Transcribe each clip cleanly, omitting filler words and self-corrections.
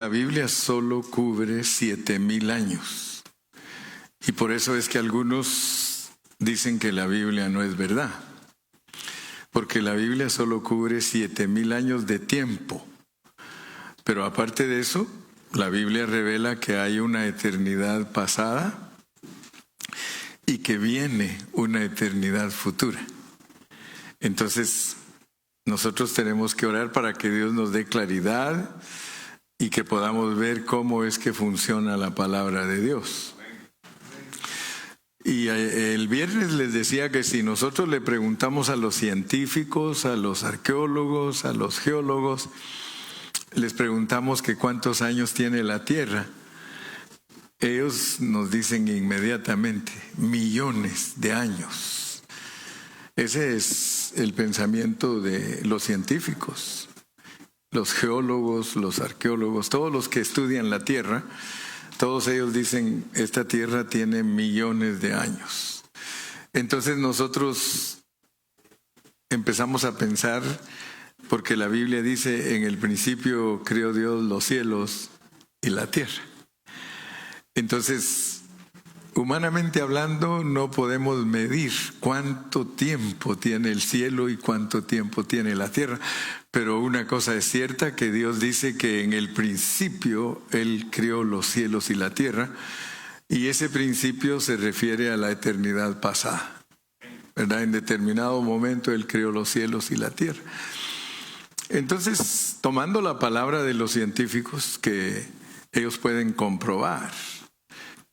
La Biblia solo cubre 7,000 años. Y por eso es que algunos dicen que la Biblia no es verdad. Porque la Biblia solo cubre 7,000 años de tiempo. Pero aparte de eso, la Biblia revela que hay una eternidad pasada y que viene una eternidad futura. Entonces, nosotros tenemos que orar para que Dios nos dé claridad y que podamos ver cómo es que funciona la palabra de Dios. Y el viernes les decía que si nosotros le preguntamos a los científicos, a los arqueólogos, a los geólogos, les preguntamos que cuántos años tiene la Tierra, ellos nos dicen inmediatamente millones de años. Ese es el pensamiento de los científicos. Los geólogos, los arqueólogos, todos los que estudian la Tierra, todos ellos dicen, esta Tierra tiene millones de años. Entonces nosotros empezamos a pensar, porque la Biblia dice, en el principio creó Dios los cielos y la tierra. Entonces, humanamente hablando, no podemos medir cuánto tiempo tiene el cielo y cuánto tiempo tiene la tierra. Pero una cosa es cierta, que Dios dice que en el principio Él creó los cielos y la tierra, y ese principio se refiere a la eternidad pasada, ¿verdad? En determinado momento Él creó los cielos y la tierra. Entonces, tomando la palabra de los científicos, que ellos pueden comprobar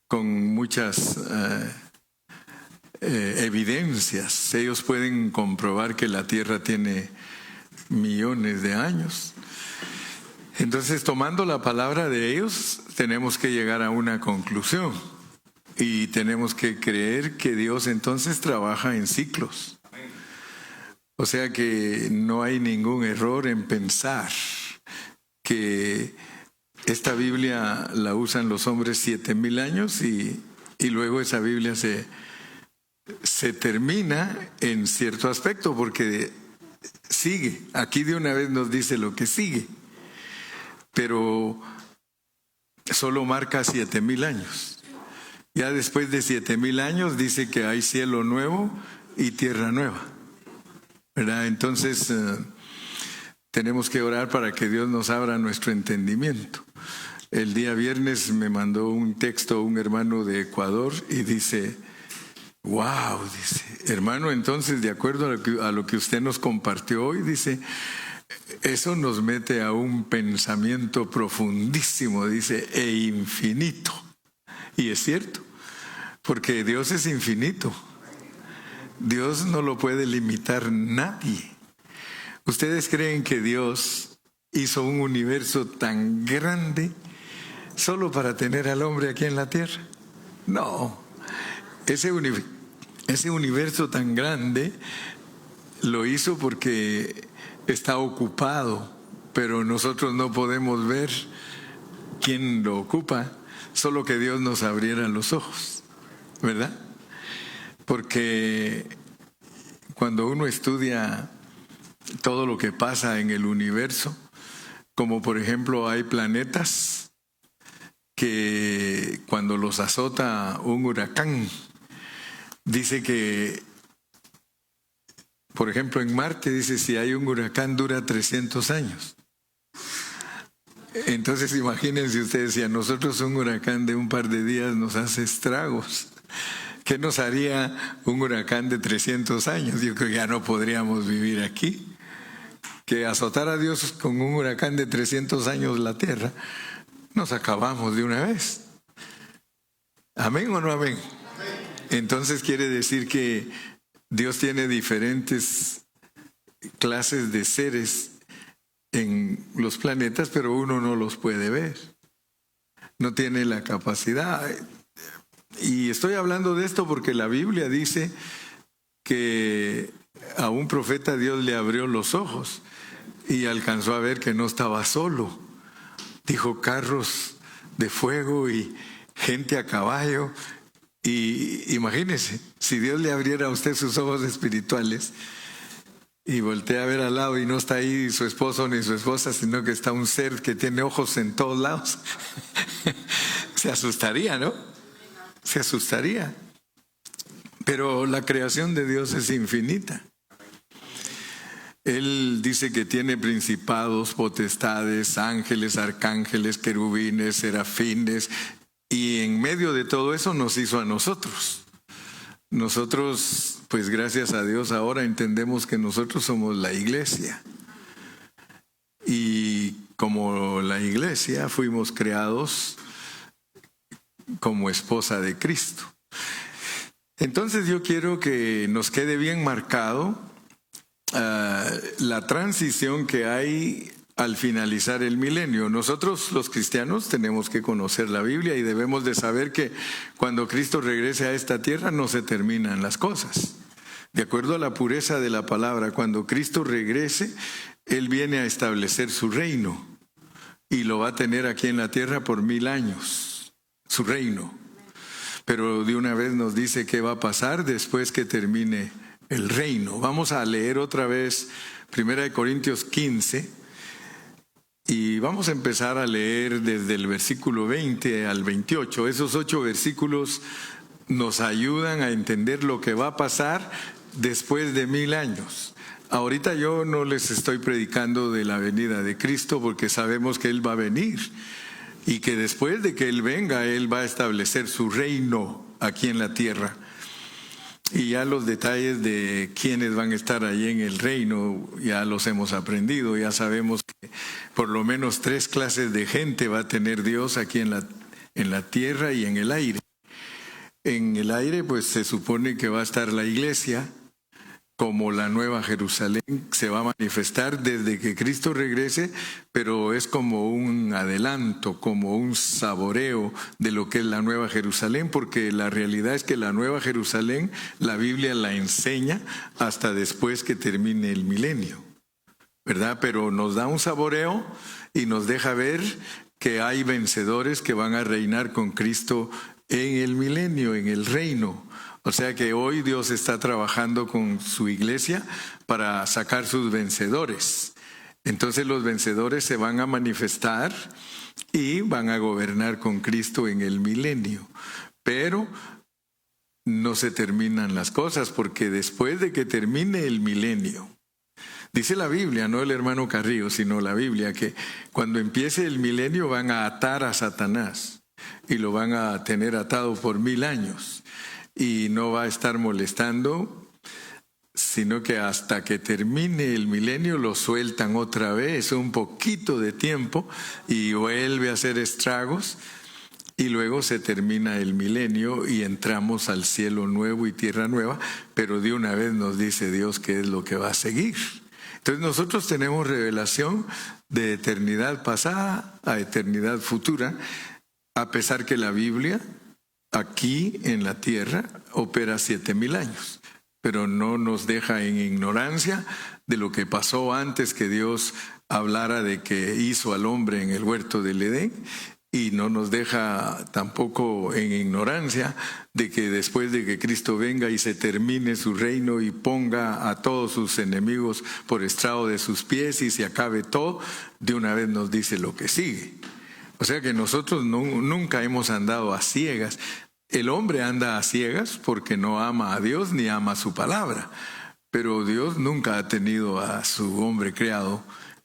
con muchas evidencias, ellos pueden comprobar que la tierra tiene millones de años. Entonces, tomando la palabra de ellos, tenemos que llegar a una conclusión y tenemos que creer que Dios entonces trabaja en ciclos. O sea que no hay ningún error en pensar que esta Biblia la usan los hombres 7,000 años y luego esa Biblia se termina en cierto aspecto, porque sigue. Aquí de una vez nos dice lo que sigue, pero solo marca 7,000 años. Ya después de 7,000 años dice que hay cielo nuevo y tierra nueva, ¿verdad? Entonces tenemos que orar para que Dios nos abra nuestro entendimiento. El día viernes me mandó un texto un hermano de Ecuador y dice, wow, dice, hermano, entonces de acuerdo a lo que usted nos compartió hoy, dice, eso nos mete a un pensamiento profundísimo, dice, e infinito. Y es cierto, porque Dios es infinito. Dios no lo puede limitar nadie. ¿Ustedes creen que Dios hizo un universo tan grande solo para tener al hombre aquí en la tierra? No. Ese universo tan grande lo hizo porque está ocupado, pero nosotros no podemos ver quién lo ocupa, solo que Dios nos abriera los ojos, ¿verdad? Porque cuando uno estudia todo lo que pasa en el universo, como por ejemplo hay planetas que cuando los azota un huracán, dice que, por ejemplo, en Marte, dice, si hay un huracán dura 300 años. Entonces imagínense ustedes, si a nosotros un huracán de un par de días nos hace estragos, ¿qué nos haría un huracán de 300 años? Yo creo que ya no podríamos vivir aquí. Que azotar a Dios con un huracán de 300 años la tierra, nos acabamos de una vez. ¿Amén o no amén? Entonces quiere decir que Dios tiene diferentes clases de seres en los planetas, pero uno no los puede ver. No tiene la capacidad. Y estoy hablando de esto porque la Biblia dice que a un profeta Dios le abrió los ojos y alcanzó a ver que no estaba solo. Dijo carros de fuego y gente a caballo. Y imagínese, si Dios le abriera a usted sus ojos espirituales y voltea a ver al lado y no está ahí su esposo ni su esposa, sino que está un ser que tiene ojos en todos lados, se asustaría, ¿no? Se asustaría. Pero la creación de Dios es infinita. Él dice que tiene principados, potestades, ángeles, arcángeles, querubines, serafines, y en medio de todo eso nos hizo a nosotros. Nosotros, pues gracias a Dios, ahora entendemos que nosotros somos la iglesia. Y como la iglesia fuimos creados como esposa de Cristo. Entonces yo quiero que nos quede bien marcado la transición que hay al finalizar el milenio. Nosotros los cristianos tenemos que conocer la Biblia y debemos de saber que cuando Cristo regrese a esta tierra no se terminan las cosas. De acuerdo a la pureza de la palabra, cuando Cristo regrese, Él viene a establecer su reino y lo va a tener aquí en la tierra por 1000 años, su reino. Pero de una vez nos dice qué va a pasar después que termine el reino. Vamos a leer otra vez 1 Corintios 15 y vamos a empezar a leer desde el versículo 20 al 28. Esos 8 versículos nos ayudan a entender lo que va a pasar después de 1000 años. Ahorita yo no les estoy predicando de la venida de Cristo porque sabemos que Él va a venir y que después de que Él venga, Él va a establecer su reino aquí en la tierra. Y ya los detalles de quiénes van a estar allí en el reino ya los hemos aprendido. Ya sabemos que por lo menos 3 clases de gente va a tener Dios aquí en la tierra y en el aire. En el aire pues se supone que va a estar la iglesia como la Nueva Jerusalén, se va a manifestar desde que Cristo regrese, pero es como un adelanto, como un saboreo de lo que es la Nueva Jerusalén, porque la realidad es que la Nueva Jerusalén, la Biblia la enseña hasta después que termine el milenio, ¿verdad? Pero nos da un saboreo y nos deja ver que hay vencedores que van a reinar con Cristo en el milenio, en el reino. O sea que hoy Dios está trabajando con su iglesia para sacar sus vencedores. Entonces los vencedores se van a manifestar y van a gobernar con Cristo en el milenio. Pero no se terminan las cosas porque después de que termine el milenio, dice la Biblia, no el hermano Carrillo, sino la Biblia, que cuando empiece el milenio van a atar a Satanás y lo van a tener atado por 1000 años. Y no va a estar molestando, sino que hasta que termine el milenio lo sueltan otra vez, un poquito de tiempo, y vuelve a hacer estragos, y luego se termina el milenio y entramos al cielo nuevo y tierra nueva, pero de una vez nos dice Dios qué es lo que va a seguir. Entonces nosotros tenemos revelación de eternidad pasada a eternidad futura, a pesar que la Biblia aquí en la tierra opera 7000 años, pero no nos deja en ignorancia de lo que pasó antes que Dios hablara de que hizo al hombre en el huerto del Edén, y no nos deja tampoco en ignorancia de que después de que Cristo venga y se termine su reino y ponga a todos sus enemigos por estrado de sus pies y se acabe todo, de una vez nos dice lo que sigue. O sea que nosotros nunca hemos andado a ciegas. El hombre anda a ciegas porque no ama a Dios ni ama su palabra. Pero Dios nunca ha tenido a su hombre creado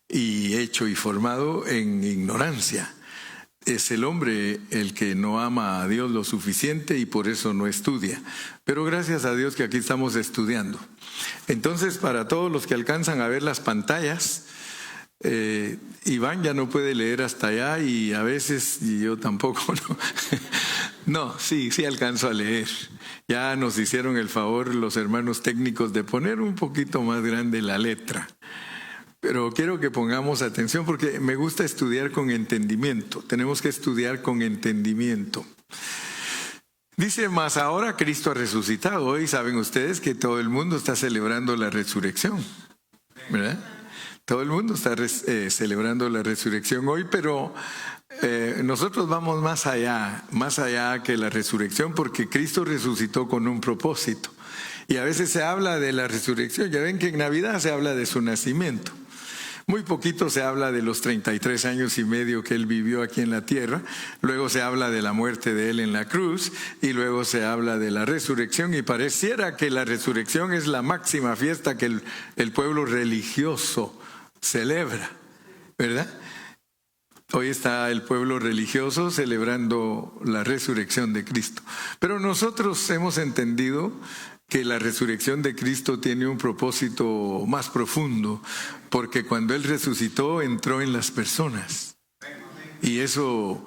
y hecho y formado en ignorancia. Es el hombre el que no ama a Dios lo suficiente y por eso no estudia. Pero gracias a Dios que aquí estamos estudiando. Entonces, para todos los que alcanzan a ver las pantallas, Iván ya no puede leer hasta allá y a veces, y yo tampoco, ¿no? No, sí alcanzo a leer. Ya nos hicieron el favor los hermanos técnicos de poner un poquito más grande la letra. Pero quiero que pongamos atención porque me gusta estudiar con entendimiento. Tenemos que estudiar con entendimiento. Dice, mas ahora Cristo ha resucitado. Hoy saben ustedes que todo el mundo está celebrando la resurrección, ¿verdad? Todo el mundo está celebrando la resurrección hoy, pero nosotros vamos más allá que la resurrección, porque Cristo resucitó con un propósito. Y a veces se habla de la resurrección. Ya ven que en Navidad se habla de su nacimiento. Muy poquito se habla de los 33 años y medio que él vivió aquí en la tierra. Luego se habla de la muerte de él en la cruz y luego se habla de la resurrección, y pareciera que la resurrección es la máxima fiesta que el pueblo religioso celebra, ¿verdad? Hoy está el pueblo religioso celebrando la resurrección de Cristo. Pero nosotros hemos entendido que la resurrección de Cristo tiene un propósito más profundo, porque cuando Él resucitó entró en las personas. Y eso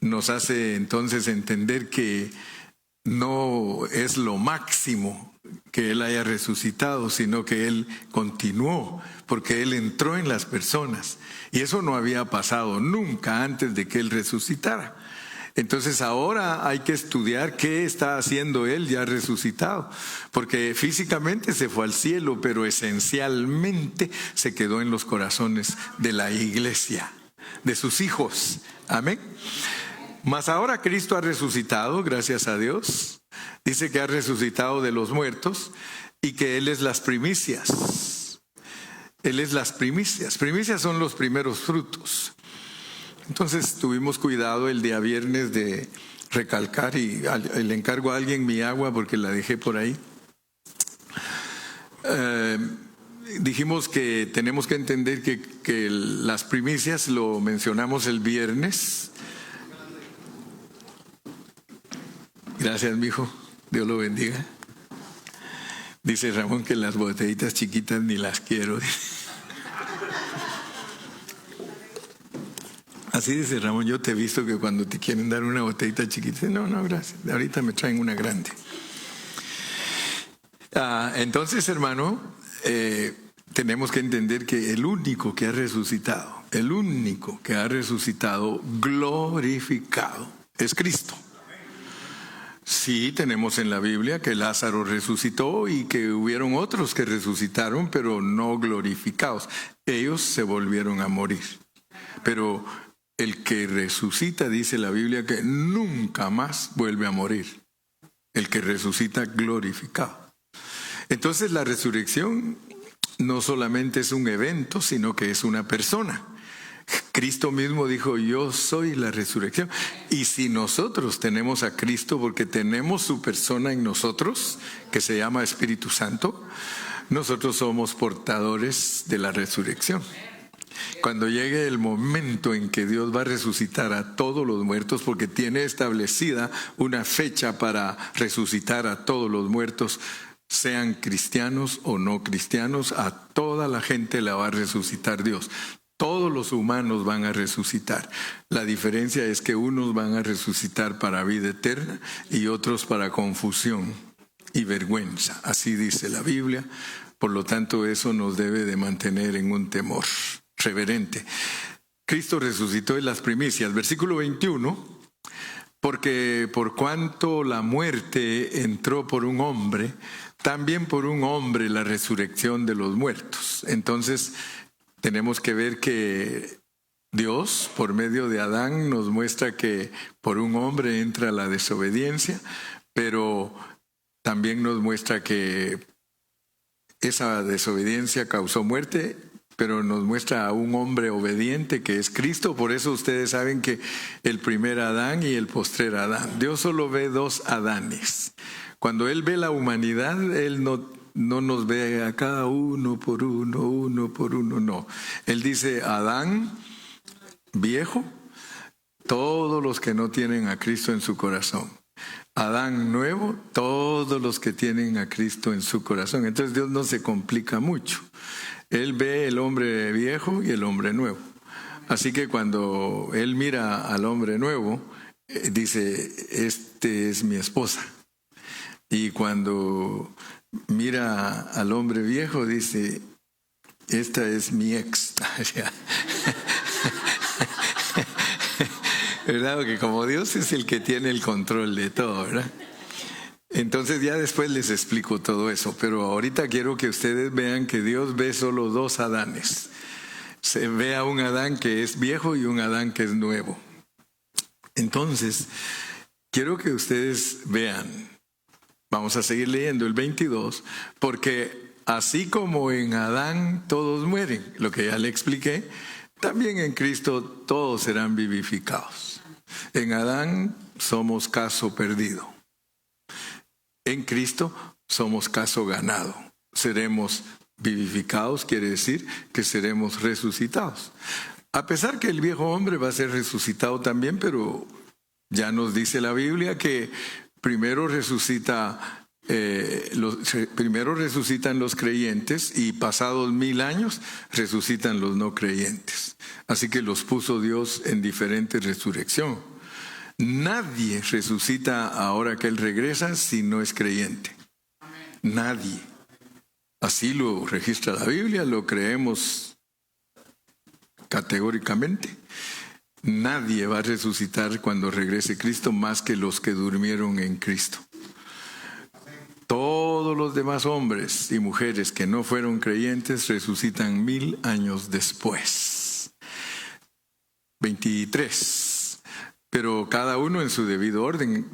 nos hace entonces entender que no es lo máximo que Él haya resucitado, sino que Él continuó, porque Él entró en las personas. Y eso no había pasado nunca antes de que Él resucitara. Entonces ahora hay que estudiar qué está haciendo Él ya resucitado, porque físicamente se fue al cielo, pero esencialmente se quedó en los corazones de la iglesia, de sus hijos. Amén. Mas ahora Cristo ha resucitado, gracias a Dios. Dice que ha resucitado de los muertos y que Él es las primicias. Él es las primicias. Primicias son los primeros frutos. Entonces tuvimos cuidado el día viernes de recalcar, y le encargo a alguien mi agua porque la dejé por ahí. Dijimos que tenemos que entender que las primicias, lo mencionamos el viernes. Gracias, mijo. Dios lo bendiga. Dice Ramón que las botellitas chiquitas ni las quiero. Así dice Ramón, yo te he visto que cuando te quieren dar una botellita chiquita, no, gracias, ahorita me traen una grande. Entonces, hermano, tenemos que entender que el único que ha resucitado glorificado, es Cristo. Sí, tenemos en la Biblia que Lázaro resucitó y que hubieron otros que resucitaron, pero no glorificados. Ellos se volvieron a morir. Pero el que resucita, dice la Biblia, que nunca más vuelve a morir. El que resucita glorificado. Entonces la resurrección no solamente es un evento, sino que es una persona. Cristo mismo dijo, yo soy la resurrección. Y si nosotros tenemos a Cristo, porque tenemos su persona en nosotros, que se llama Espíritu Santo, nosotros somos portadores de la resurrección. Cuando llegue el momento en que Dios va a resucitar a todos los muertos, porque tiene establecida una fecha para resucitar a todos los muertos, sean cristianos o no cristianos, a toda la gente la va a resucitar Dios. Todos los humanos van a resucitar. La diferencia es que unos van a resucitar para vida eterna y otros para confusión y vergüenza. Así dice la Biblia. Por lo tanto, eso nos debe de mantener en un temor reverente. Cristo resucitó en las primicias. Versículo 21. Porque por cuanto la muerte entró por un hombre, también por un hombre la resurrección de los muertos. Entonces, tenemos que ver que Dios, por medio de Adán, nos muestra que por un hombre entra la desobediencia, pero también nos muestra que esa desobediencia causó muerte, pero nos muestra a un hombre obediente que es Cristo. Por eso ustedes saben que el primer Adán y el postrer Adán. Dios solo ve dos Adanes. Cuando Él ve la humanidad, Él no nos ve a cada uno por uno, no. Él dice, Adán, viejo, todos los que no tienen a Cristo en su corazón. Adán nuevo, todos los que tienen a Cristo en su corazón. Entonces Dios no se complica mucho. Él ve el hombre viejo y el hombre nuevo. Así que cuando Él mira al hombre nuevo, dice, este es mi esposa. Y cuando mira al hombre viejo, dice, esta es mi ex. ¿Verdad? Porque como Dios es el que tiene el control de todo, ¿verdad? Entonces ya después les explico todo eso, pero ahorita quiero que ustedes vean que Dios ve solo dos Adanes. Se ve a un Adán que es viejo y un Adán que es nuevo. Entonces, quiero que ustedes vean Vamos a seguir leyendo el 22, porque así como en Adán todos mueren, lo que ya le expliqué, también en Cristo todos serán vivificados. En Adán somos caso perdido. En Cristo somos caso ganado. Seremos vivificados, quiere decir que seremos resucitados. A pesar que el viejo hombre va a ser resucitado también, pero ya nos dice la Biblia que primero resucitan los creyentes y pasados 1000 años resucitan los no creyentes. Así que los puso Dios en diferente resurrección. Nadie resucita ahora que Él regresa si no es creyente. Nadie. Así lo registra la Biblia, lo creemos categóricamente. Nadie va a resucitar cuando regrese Cristo más que los que durmieron en Cristo. Todos los demás hombres y mujeres que no fueron creyentes resucitan 1000 años después. 23. Pero cada uno en su debido orden.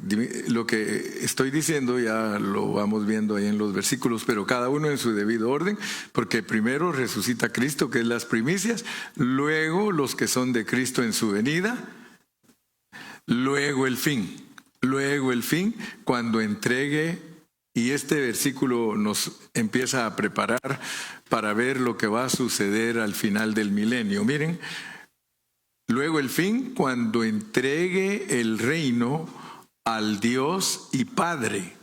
Lo que estoy diciendo ya lo vamos viendo ahí en los versículos, pero cada uno en su debido orden, porque primero resucita Cristo, que es las primicias, luego los que son de Cristo en su venida, luego el fin, cuando entregue, y este versículo nos empieza a preparar para ver lo que va a suceder al final del milenio. Miren, luego el fin, cuando entregue el reino al Dios y Padre,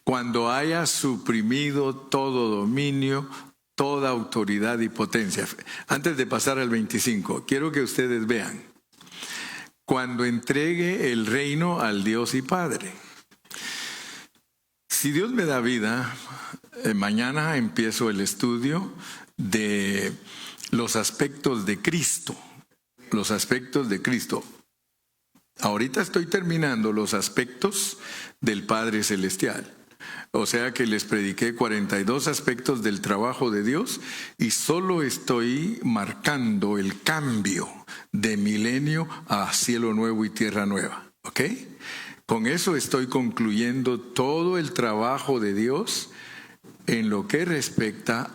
cuando haya suprimido todo dominio, toda autoridad y potencia. Antes de pasar al 25, quiero que ustedes vean. Cuando entregue el reino al Dios y Padre. Si Dios me da vida, mañana empiezo el estudio de los aspectos de Cristo. Los aspectos de Cristo. Ahorita estoy terminando los aspectos del Padre Celestial. O sea que les prediqué 42 aspectos del trabajo de Dios y solo estoy marcando el cambio de milenio a cielo nuevo y tierra nueva. ¿Ok? Con eso estoy concluyendo todo el trabajo de Dios en lo que respecta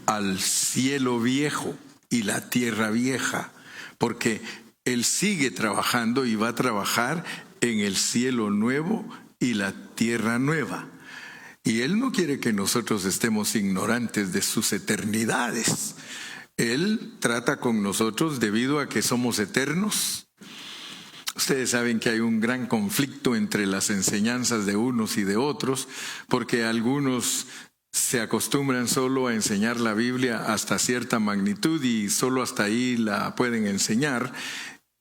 al cielo viejo y la tierra vieja. Porque Él sigue trabajando y va a trabajar en el cielo nuevo y la tierra nueva. Y Él no quiere que nosotros estemos ignorantes de sus eternidades. Él trata con nosotros debido a que somos eternos. Ustedes saben que hay un gran conflicto entre las enseñanzas de unos y de otros, porque algunos se acostumbran solo a enseñar la Biblia hasta cierta magnitud y solo hasta ahí la pueden enseñar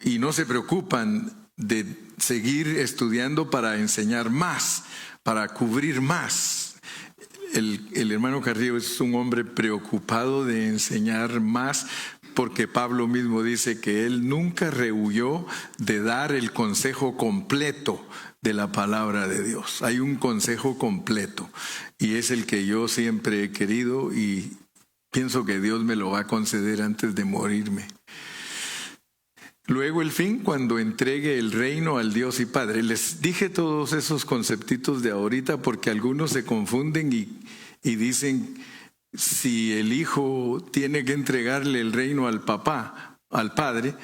y no se preocupan de seguir estudiando para enseñar más, para cubrir más. El hermano Carrillo es un hombre preocupado de enseñar más, porque Pablo mismo dice que él nunca rehuyó de dar el consejo completo de la palabra de Dios. Hay un consejo completo y es el que yo siempre he querido y pienso que Dios me lo va a conceder antes de morirme. Luego el fin, cuando entregue el reino al Dios y Padre. Les dije todos esos conceptitos de ahorita porque algunos se confunden y dicen, si el hijo tiene que entregarle el reino al papá, al padre,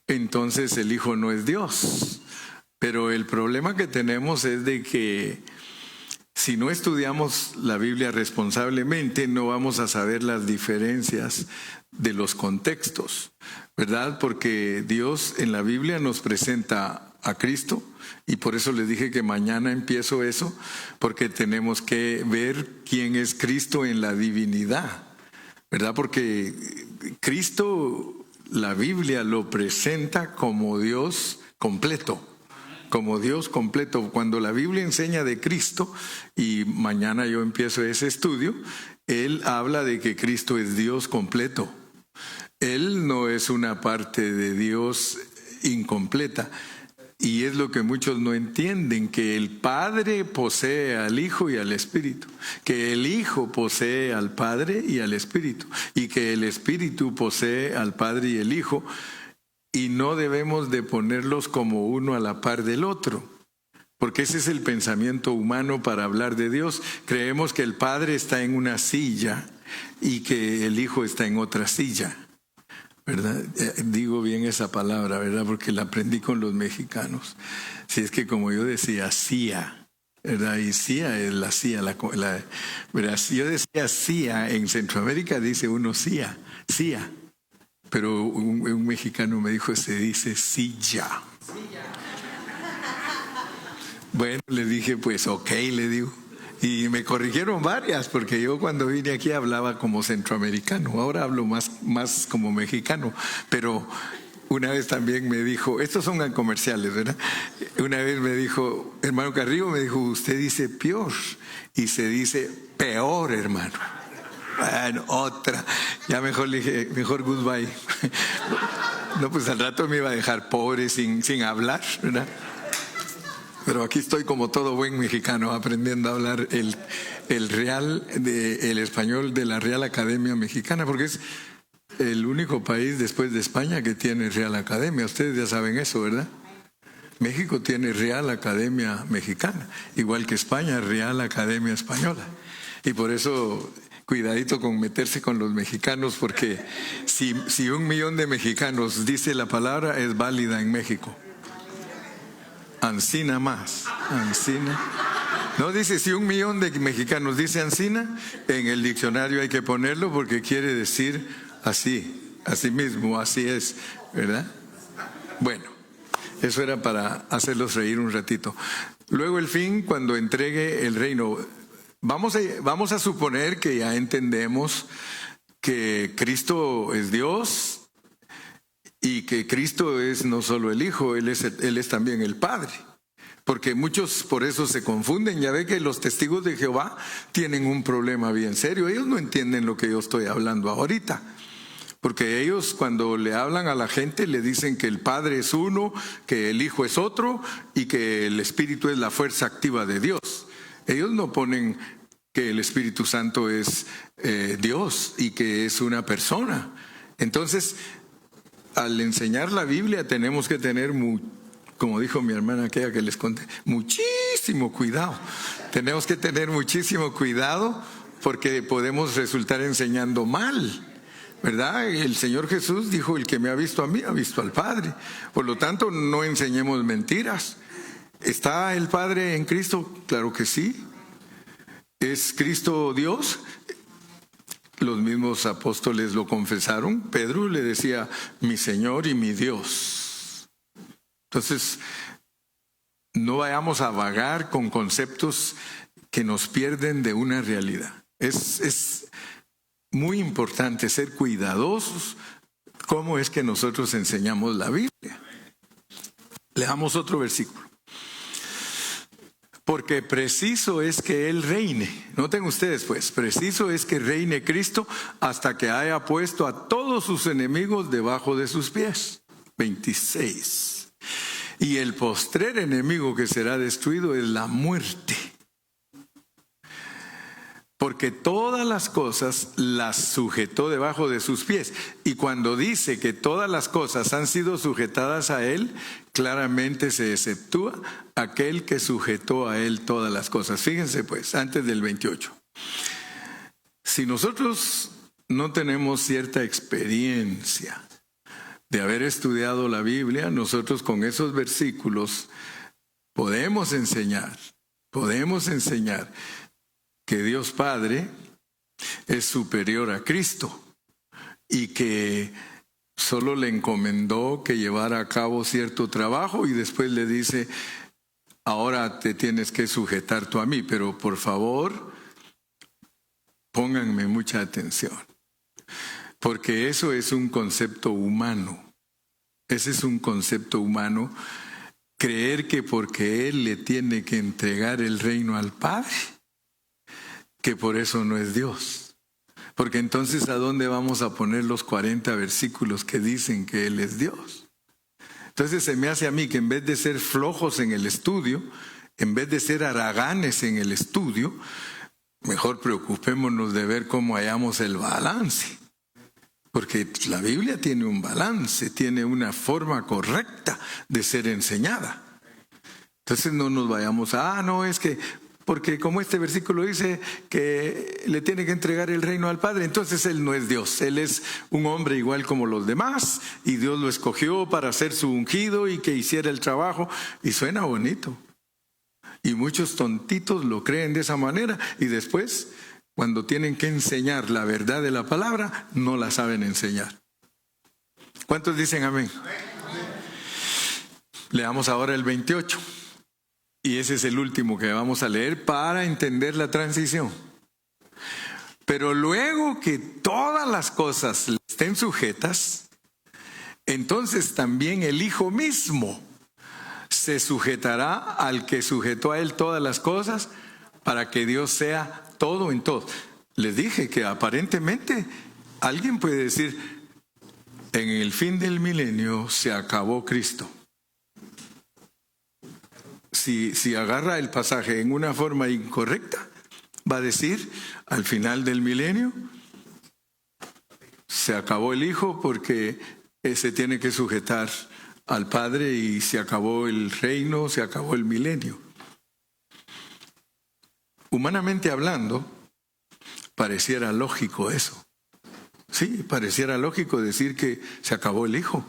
entonces el hijo no es Dios. Pero el problema que tenemos es de que si no estudiamos la Biblia responsablemente, no vamos a saber las diferencias de los contextos, ¿verdad? Porque Dios en la Biblia nos presenta a Cristo, y por eso les dije que mañana empiezo eso, porque tenemos que ver quién es Cristo en la divinidad, ¿verdad? Porque Cristo, la Biblia lo presenta como Dios completo. Como Dios completo. Cuando la Biblia enseña de Cristo, y mañana yo empiezo ese estudio, Él habla de que Cristo es Dios completo. Él no es una parte de Dios incompleta. Y es lo que muchos no entienden, que el Padre posee al Hijo y al Espíritu, que el Hijo posee al Padre y al Espíritu, y que el Espíritu posee al Padre y el Hijo, y no debemos de ponerlos como uno a la par del otro. porque ese es el pensamiento humano para hablar de Dios. Creemos que el Padre está en una silla y que el Hijo está en otra silla, ¿verdad? Digo bien esa palabra, ¿verdad? Porque la aprendí con los mexicanos. Si es que como yo decía, CIA, ¿verdad? Y CIA es la CIA, ¿verdad? Si yo decía CIA, en Centroamérica dice uno CIA, CIA. Pero un mexicano me dijo, se dice silla. Bueno, le dije, pues ok, le digo. Y me corrigieron varias, porque yo cuando vine aquí hablaba como centroamericano, ahora hablo más como mexicano. Pero una vez también me dijo, estos son comerciales, ¿verdad? Una vez me dijo, hermano Carrillo, me dijo, usted dice peor, y se dice peor, hermano. Bueno, otra. Ya mejor le dije, mejor goodbye. No, pues al rato me iba a dejar pobre sin hablar, ¿verdad? Pero aquí estoy como todo buen mexicano aprendiendo a hablar el español de la Real Academia Mexicana, porque es el único país después de España que tiene Real Academia. Ustedes ya saben eso, ¿verdad? México tiene Real Academia Mexicana, igual que España, Real Academia Española. Y por eso, cuidadito con meterse con los mexicanos, porque si 1 millón de mexicanos dice la palabra, es válida en México. Ancina más, ancina. No dice, si 1 millón de mexicanos dice ancina, en el diccionario hay que ponerlo porque quiere decir así, así mismo, así es, ¿verdad? Bueno, eso era para hacerlos reír un ratito. Luego el fin, cuando entregue el reino. Vamos a suponer que ya entendemos que Cristo es Dios, y que Cristo es no solo el Hijo, Él es también el Padre. Porque muchos por eso se confunden. Ya ve que los testigos de Jehová tienen un problema bien serio. Ellos no entienden lo que yo estoy hablando ahorita. Porque ellos cuando le hablan a la gente le dicen que el Padre es uno, que el Hijo es otro y que el Espíritu es la fuerza activa de Dios. Ellos no ponen que el Espíritu Santo es Dios y que es una persona. Entonces, al enseñar la Biblia tenemos que tener, como dijo mi hermana aquella que les conté, muchísimo cuidado. Tenemos que tener muchísimo cuidado porque podemos resultar enseñando mal, ¿verdad? El Señor Jesús dijo, el que me ha visto a mí, ha visto al Padre. Por lo tanto, no enseñemos mentiras. ¿Está el Padre en Cristo? Claro que sí. ¿Es Cristo Dios? Los mismos apóstoles lo confesaron. Pedro le decía, mi Señor y mi Dios. Entonces, no vayamos a vagar con conceptos que nos pierden de una realidad. Es muy importante ser cuidadosos cómo es que nosotros enseñamos la Biblia. Leamos otro versículo. Porque preciso es que Él reine. Noten ustedes pues, preciso es que reine Cristo hasta que haya puesto a todos sus enemigos debajo de sus pies. 26. Y el postrer enemigo que será destruido es la muerte. Porque todas las cosas las sujetó debajo de sus pies. Y cuando dice que todas las cosas han sido sujetadas a Él, claramente se exceptúa aquel que sujetó a Él todas las cosas. Fíjense pues, antes del 28. Si nosotros no tenemos cierta experiencia de haber estudiado la Biblia, nosotros con esos versículos podemos enseñar que Dios Padre es superior a Cristo y que solo le encomendó que llevara a cabo cierto trabajo y después le dice, ahora te tienes que sujetar tú a mí, pero por favor, pónganme mucha atención, porque eso es un concepto humano. Ese es un concepto humano, creer que porque Él le tiene que entregar el reino al Padre, que por eso no es Dios. Porque entonces, ¿a dónde vamos a poner los 40 versículos que dicen que Él es Dios? Entonces se me hace a mí que en vez de ser flojos en el estudio, en vez de ser haraganes en el estudio, mejor preocupémonos de ver cómo hallamos el balance. Porque la Biblia tiene un balance, tiene una forma correcta de ser enseñada. Entonces no nos vayamos no, es que, porque como este versículo dice que le tiene que entregar el reino al Padre, entonces Él no es Dios, Él es un hombre igual como los demás, y Dios lo escogió para ser su ungido y que hiciera el trabajo, y suena bonito. Y muchos tontitos lo creen de esa manera, y después, cuando tienen que enseñar la verdad de la palabra, no la saben enseñar. ¿Cuántos dicen amén? Leamos ahora el 28. Y ese es el último que vamos a leer para entender la transición. Pero luego que todas las cosas le estén sujetas, entonces también el Hijo mismo se sujetará al que sujetó a él todas las cosas, para que Dios sea todo en todo. Les dije que aparentemente alguien puede decir, en el fin del milenio se acabó Cristo. Si agarra el pasaje en una forma incorrecta, va a decir, al final del milenio se acabó el Hijo porque se tiene que sujetar al Padre y se acabó el reino, se acabó el milenio. Humanamente hablando, pareciera lógico eso. Sí, pareciera lógico decir que se acabó el Hijo.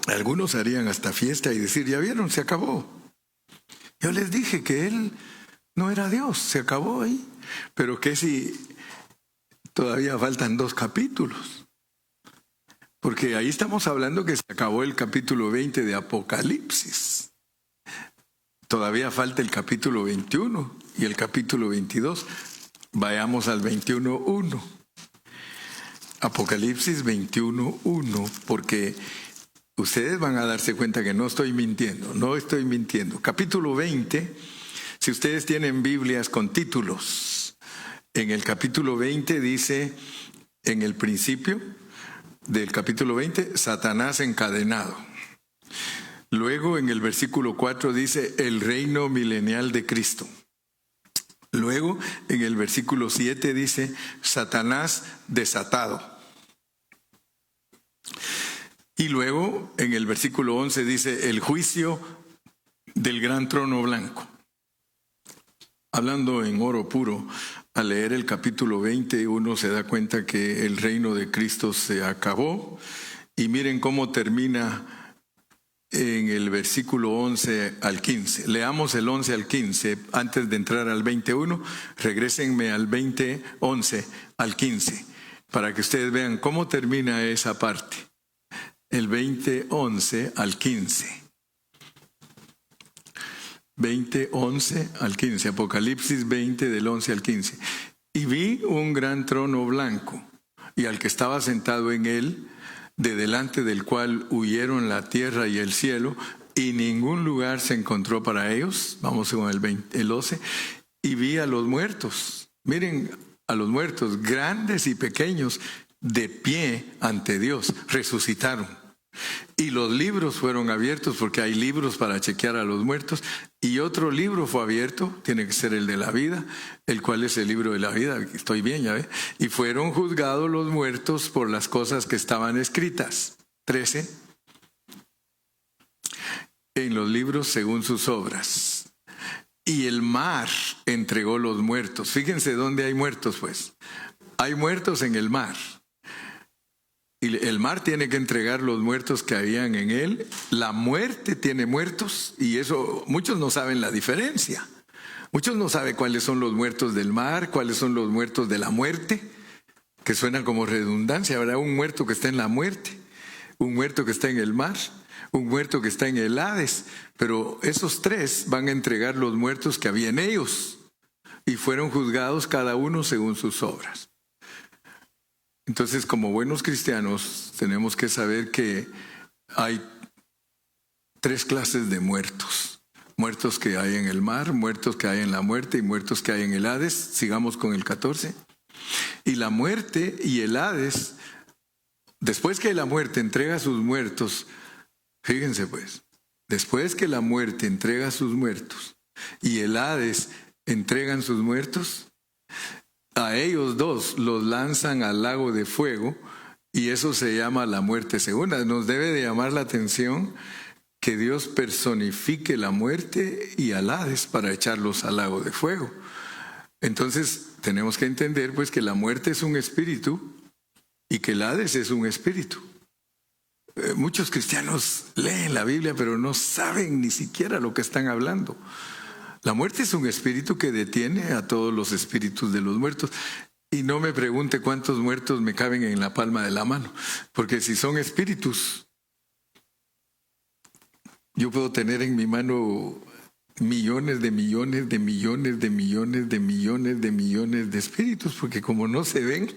Algunos harían hasta fiesta y decir, ya vieron, se acabó. Yo les dije que Él no era Dios, se acabó ahí. Pero que si todavía faltan 2 capítulos. Porque ahí estamos hablando que se acabó el capítulo 20 de Apocalipsis. Todavía falta el capítulo 21 y el capítulo 22. Vayamos al 21:1. Apocalipsis 21:1, porque ustedes van a darse cuenta que no estoy mintiendo. Capítulo 20, si ustedes tienen Biblias con títulos, en el capítulo 20 dice, en el principio del capítulo 20, Satanás encadenado. Luego en el versículo 4 dice, el reino milenial de Cristo. Luego en el versículo 7 dice, Satanás desatado. Y luego en el versículo 11 dice, el juicio del gran trono blanco. Hablando en oro puro, al leer el capítulo 20 uno se da cuenta que el reino de Cristo se acabó. Y miren cómo termina en el versículo 11 al 15. Leamos el 11 al 15 antes de entrar al 21. Regrésenme al 20, 11 al 15 para que ustedes vean cómo termina esa parte. El 20, 11 al 15. 20, 11 al 15. Apocalipsis 20 del 11 al 15. Y vi un gran trono blanco y al que estaba sentado en él, de delante del cual huyeron la tierra y el cielo, y ningún lugar se encontró para ellos. Vamos con el 12. Y vi a los muertos, miren, a los muertos, grandes y pequeños, de pie ante Dios, resucitaron. Y los libros fueron abiertos, porque hay libros para chequear a los muertos, y otro libro fue abierto, tiene que ser el de la vida, el cual es el libro de la vida. Estoy bien, ya ve. Y fueron juzgados los muertos por las cosas que estaban escritas. 13. En los libros según sus obras. Y el mar entregó los muertos. Fíjense dónde hay muertos, pues. Hay muertos en el mar. Y el mar tiene que entregar los muertos que habían en él. La muerte tiene muertos, y eso muchos no saben la diferencia. Muchos no saben cuáles son los muertos del mar, cuáles son los muertos de la muerte, que suena como redundancia. Habrá un muerto que está en la muerte, un muerto que está en el mar, un muerto que está en el Hades. Pero esos 3 van a entregar los muertos que había en ellos, y fueron juzgados cada uno según sus obras. Entonces, como buenos cristianos, tenemos que saber que hay 3 clases de muertos. Muertos que hay en el mar, muertos que hay en la muerte y muertos que hay en el Hades. Sigamos con el 14. Y la muerte y el Hades, después que la muerte entrega sus muertos, fíjense pues, después que la muerte entrega sus muertos y el Hades entregan sus muertos, a ellos 2 los lanzan al lago de fuego, y eso se llama la muerte segunda. Nos debe de llamar la atención que Dios personifique la muerte y al Hades para echarlos al lago de fuego. Entonces tenemos que entender pues que la muerte es un espíritu y que el Hades es un espíritu. Muchos cristianos leen la Biblia pero no saben ni siquiera lo que están hablando. La muerte es un espíritu que detiene a todos los espíritus de los muertos. Y no me pregunte cuántos muertos me caben en la palma de la mano, porque si son espíritus, yo puedo tener en mi mano millones de millones de millones de millones de millones de millones de espíritus, porque como no se ven,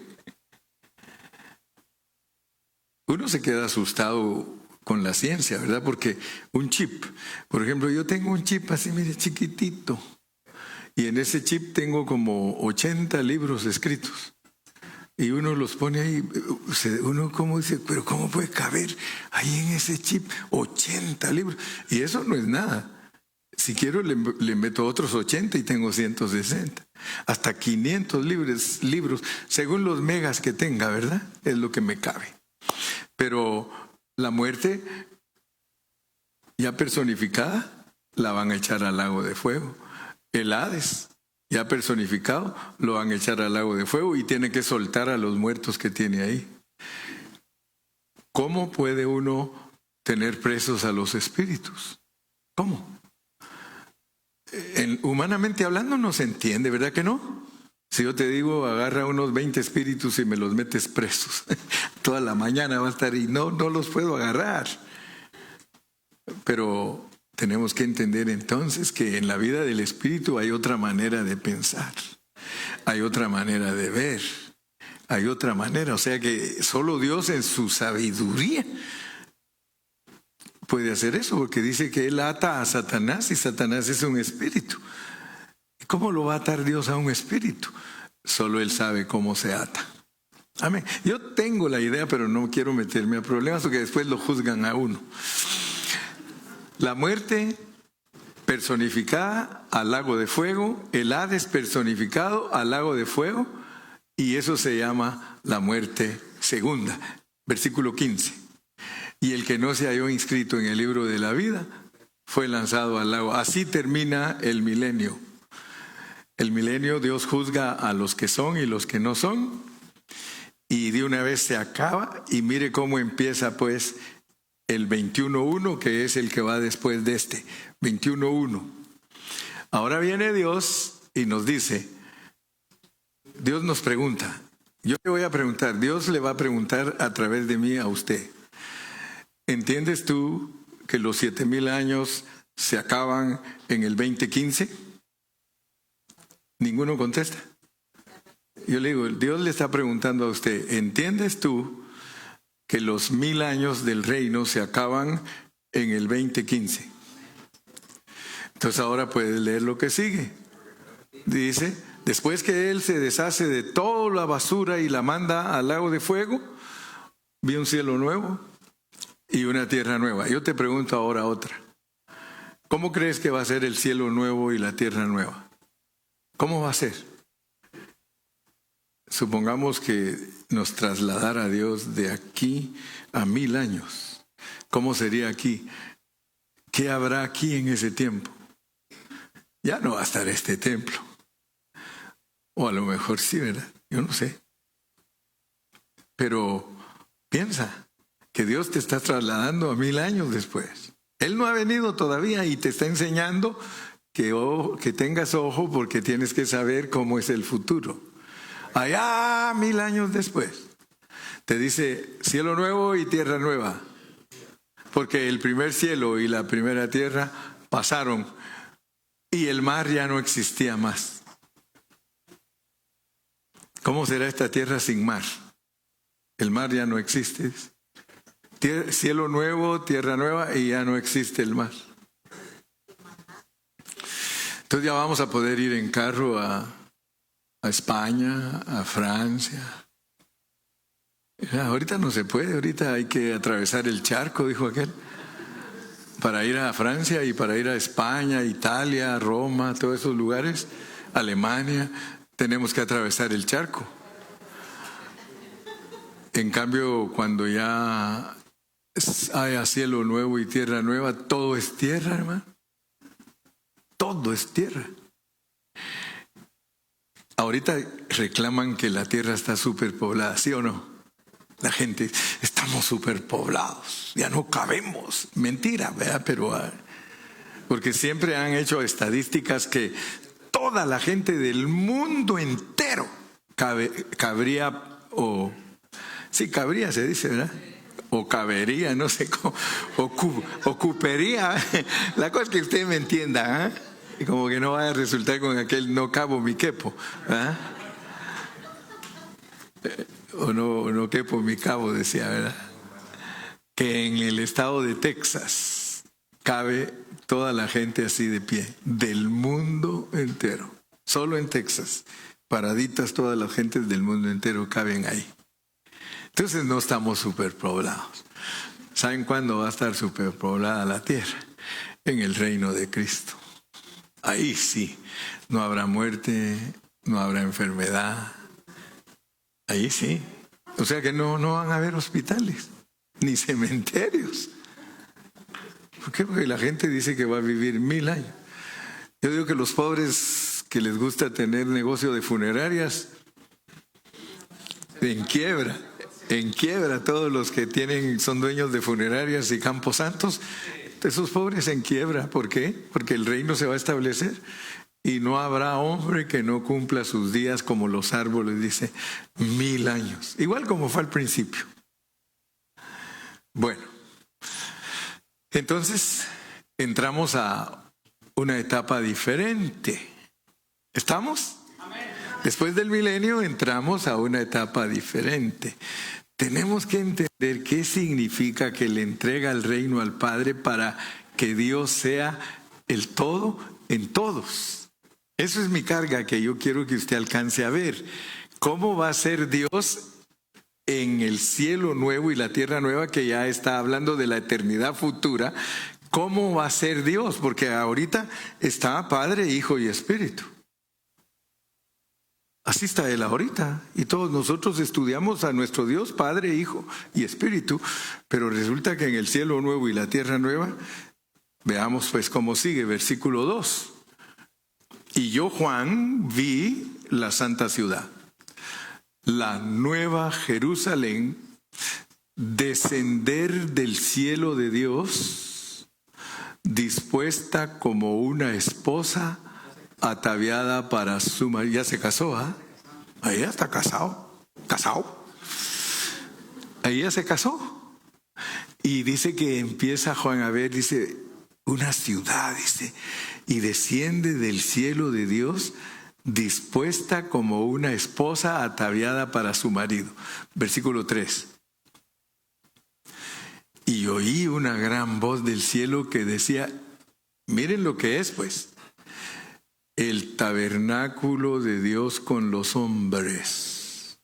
uno se queda asustado con la ciencia, ¿verdad? Porque un chip, por ejemplo, yo tengo un chip así, mire, chiquitito, y en ese chip tengo como 80 libros escritos. Y uno los pone ahí, uno como dice, pero ¿cómo puede caber ahí en ese chip 80 libros? Y eso no es nada. Si quiero le meto otros 80 y tengo 160. Hasta 500 libros, según los megas que tenga, ¿verdad? Es lo que me cabe. Pero la muerte ya personificada la van a echar al lago de fuego. El Hades ya personificado lo van a echar al lago de fuego y tiene que soltar a los muertos que tiene ahí. ¿Cómo puede uno tener presos a los espíritus? ¿Cómo? Humanamente hablando no se entiende, ¿verdad que no? Si yo te digo, agarra unos 20 espíritus y me los metes presos, toda la mañana va a estar y no los puedo agarrar. Pero tenemos que entender entonces que en la vida del espíritu hay otra manera de pensar, hay otra manera de ver, hay otra manera. O sea que solo Dios en su sabiduría puede hacer eso, porque dice que Él ata a Satanás y Satanás es un espíritu. ¿Cómo lo va a atar Dios a un espíritu? Solo Él sabe cómo se ata. Amén. Yo tengo la idea, pero no quiero meterme a problemas porque después lo juzgan a uno. La muerte personificada al lago de fuego, el Hades personificado al lago de fuego, y eso se llama la muerte segunda. Versículo 15. Y el que no se halló inscrito en el libro de la vida fue lanzado al lago. Así termina el milenio. El milenio, Dios juzga a los que son y los que no son, y de una vez se acaba. Y mire cómo empieza pues el 21.1, que es el que va después de este, 21.1. Ahora viene Dios y nos dice, Dios nos pregunta, yo le voy a preguntar, Dios le va a preguntar a través de mí a usted, ¿entiendes tú que los 7,000 años se acaban en el 2015? Ninguno contesta. Yo le digo, Dios le está preguntando a usted, ¿entiendes tú que los 1,000 años del reino se acaban en el 2015? Entonces ahora puedes leer lo que sigue. Dice, después que Él se deshace de toda la basura y la manda al lago de fuego, vi un cielo nuevo y una tierra nueva. Yo te pregunto ahora otra. ¿Cómo crees que va a ser el cielo nuevo y la tierra nueva? ¿Cómo va a ser? Supongamos que nos trasladara Dios de aquí a 1,000 años. ¿Cómo sería aquí? ¿Qué habrá aquí en ese tiempo? Ya no va a estar este templo. O a lo mejor sí, ¿verdad? Yo no sé. Pero piensa que Dios te está trasladando a 1,000 años después. Él no ha venido todavía y te está enseñando que tengas ojo porque tienes que saber cómo es el futuro. Allá 1,000 años después te dice cielo nuevo y tierra nueva, porque el primer cielo y la primera tierra pasaron y el mar ya no existía más. ¿Cómo será esta tierra sin mar? El mar ya no existe. Cielo nuevo, tierra nueva y ya no existe el mar. Entonces ya vamos a poder ir en carro a España, a Francia. Ahorita no se puede, ahorita hay que atravesar el charco, dijo aquel, para ir a Francia y para ir a España, Italia, Roma, todos esos lugares, Alemania, tenemos que atravesar el charco. En cambio, cuando ya haya cielo nuevo y tierra nueva, todo es tierra, hermano. Todo es tierra. Ahorita reclaman que la tierra está superpoblada, ¿sí o no? La gente, estamos superpoblados, ya no cabemos. Mentira, ¿verdad? Pero porque siempre han hecho estadísticas que toda la gente del mundo entero cabría, o sí, cabría se dice, ¿verdad? O cabería, no sé cómo, ocuparía. La cosa es que usted me entienda, ¿eh? Y como que no vaya a resultar con aquel no cabo mi quepo, ¿verdad? O no quepo mi cabo, decía, ¿verdad? Que en el estado de Texas cabe toda la gente así de pie, del mundo entero. Solo en Texas, paraditas todas las gentes del mundo entero caben ahí. Entonces no estamos superpoblados. ¿Saben cuándo va a estar superpoblada la tierra? En el reino de Cristo. Ahí sí, no habrá muerte, no habrá enfermedad. Ahí sí. O sea que no van a haber hospitales, ni cementerios. ¿Por qué? Porque la gente dice que va a vivir 1000 años. Yo digo que los pobres que les gusta tener negocio de funerarias, en quiebra, todos los que son dueños de funerarias y campos santos, esos pobres en quiebra. ¿Por qué? Porque el reino se va a establecer y no habrá hombre que no cumpla sus días como los árboles, dice, 1000 años. Igual como fue al principio. Bueno, entonces entramos a una etapa diferente. ¿Estamos? Después del milenio entramos a una etapa diferente. Tenemos que entender qué significa que le entrega el reino al Padre para que Dios sea el todo en todos. Eso es mi carga que yo quiero que usted alcance a ver. ¿Cómo va a ser Dios en el cielo nuevo y la tierra nueva, que ya está hablando de la eternidad futura? ¿Cómo va a ser Dios? Porque ahorita está Padre, Hijo y Espíritu. Así está Él ahorita. Y todos nosotros estudiamos a nuestro Dios, Padre, Hijo y Espíritu. Pero resulta que en el cielo nuevo y la tierra nueva, veamos pues cómo sigue, versículo 2. Y yo, Juan, vi la santa ciudad, la nueva Jerusalén, descender del cielo de Dios, dispuesta como una esposa ataviada para su marido. Ya se casó, ¿ah? Ahí ya está casado. Ahí ya se casó. Y dice que empieza Juan a ver, dice, una ciudad, dice, y desciende del cielo de Dios, dispuesta como una esposa ataviada para su marido. Versículo 3. Y oí una gran voz del cielo que decía, miren lo que es, pues, el tabernáculo de Dios con los hombres.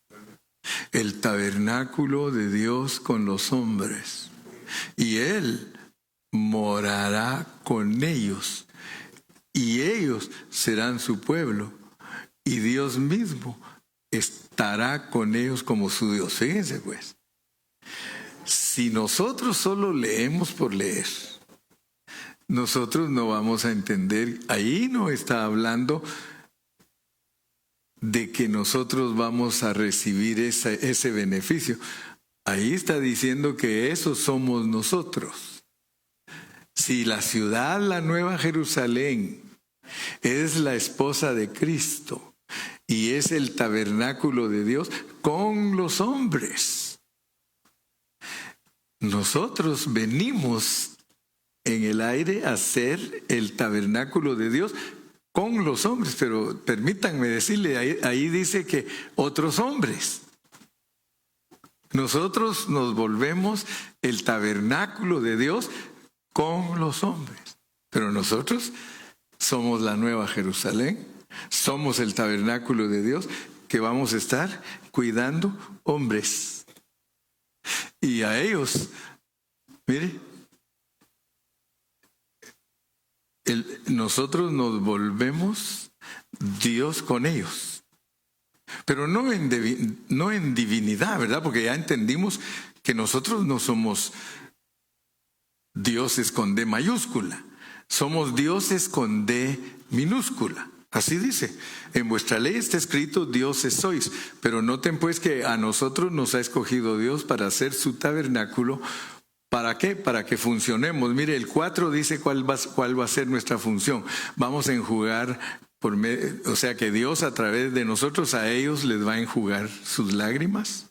El tabernáculo de Dios con los hombres. Y Él morará con ellos. Y ellos serán su pueblo. Y Dios mismo estará con ellos como su Dios. Fíjense pues. Si nosotros solo leemos por leer, nosotros no vamos a entender. Ahí no está hablando de que nosotros vamos a recibir ese beneficio. Ahí está diciendo que eso somos nosotros. Si la ciudad, la Nueva Jerusalén, es la esposa de Cristo y es el tabernáculo de Dios con los hombres, nosotros venimos en el aire a ser el tabernáculo de Dios con los hombres. Pero permítanme decirle, ahí dice que otros hombres. Nosotros nos volvemos el tabernáculo de Dios con los hombres. Pero nosotros somos la Nueva Jerusalén, somos el tabernáculo de Dios que vamos a estar cuidando hombres. Y a ellos, mire, nosotros nos volvemos Dios con ellos. Pero no en divinidad, ¿verdad? Porque ya entendimos que nosotros no somos dioses con D mayúscula. Somos dioses con D minúscula. Así dice, en vuestra ley está escrito dioses sois, pero noten pues que a nosotros nos ha escogido Dios para hacer su tabernáculo. ¿Para qué? Para que funcionemos. Mire, el 4 dice cuál va a ser nuestra función. Vamos a enjugar, o sea que Dios a través de nosotros a ellos les va a enjugar sus lágrimas.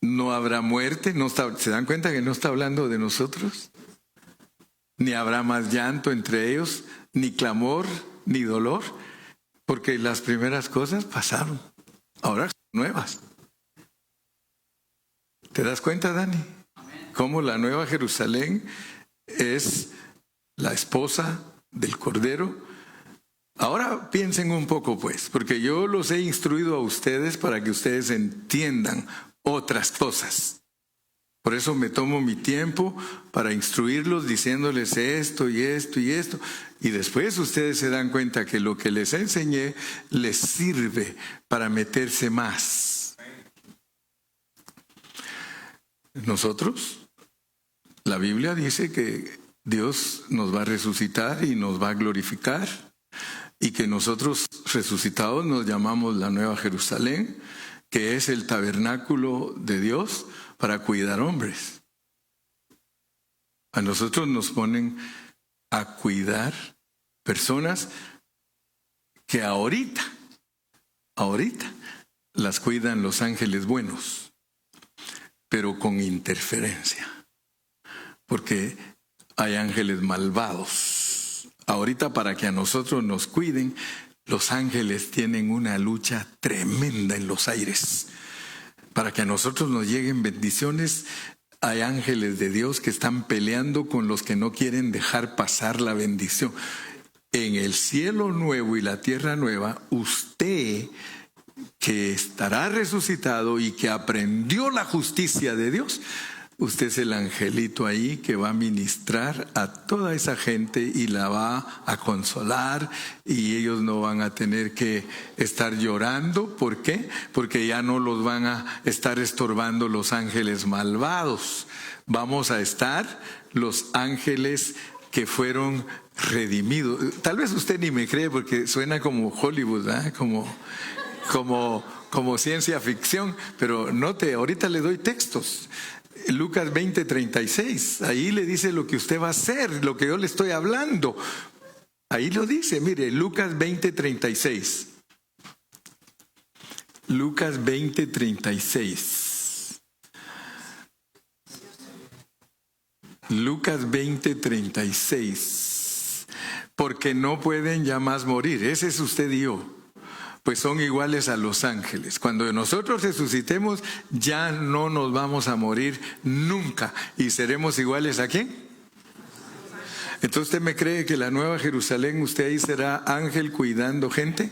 No habrá muerte, ¿se dan cuenta que no está hablando de nosotros? Ni habrá más llanto entre ellos, ni clamor, ni dolor, porque las primeras cosas pasaron, ahora son nuevas. ¿Te das cuenta, Dani? Cómo la nueva Jerusalén es la esposa del Cordero. Ahora piensen un poco, pues, porque yo los he instruido a ustedes para que ustedes entiendan otras cosas. Por eso me tomo mi tiempo para instruirlos diciéndoles esto y esto y esto. Y después ustedes se dan cuenta que lo que les enseñé les sirve para meterse más. Nosotros, la Biblia dice que Dios nos va a resucitar y nos va a glorificar. Y que nosotros resucitados nos llamamos la Nueva Jerusalén, que es el tabernáculo de Dios para cuidar hombres. A nosotros nos ponen a cuidar personas que ahorita las cuidan los ángeles buenos, pero con interferencia, porque hay ángeles malvados. Ahorita para que a nosotros nos cuiden, los ángeles tienen una lucha tremenda en los aires. Para que a nosotros nos lleguen bendiciones, hay ángeles de Dios que están peleando con los que no quieren dejar pasar la bendición. En el cielo nuevo y la tierra nueva, usted que estará resucitado y que aprendió la justicia de Dios, usted es el angelito ahí que va a ministrar a toda esa gente y la va a consolar, y ellos no van a tener que estar llorando. ¿Por qué? Porque ya no los van a estar estorbando los ángeles malvados. Vamos a estar los ángeles que fueron redimidos. Tal vez usted ni me cree porque suena como Hollywood, ¿verdad? Como ciencia ficción, pero note, ahorita le doy textos. Lucas 20:36, ahí le dice lo que usted va a hacer, lo que yo le estoy hablando. Ahí lo dice, mire, Lucas 20:36. Lucas 20:36. Lucas 20:36. Porque no pueden ya más morir. Ese es usted y yo. Pues son iguales a los ángeles. Cuando nosotros resucitemos, ya no nos vamos a morir nunca. ¿Y seremos iguales a quién? Entonces, ¿usted me cree que la Nueva Jerusalén, usted ahí será ángel cuidando gente?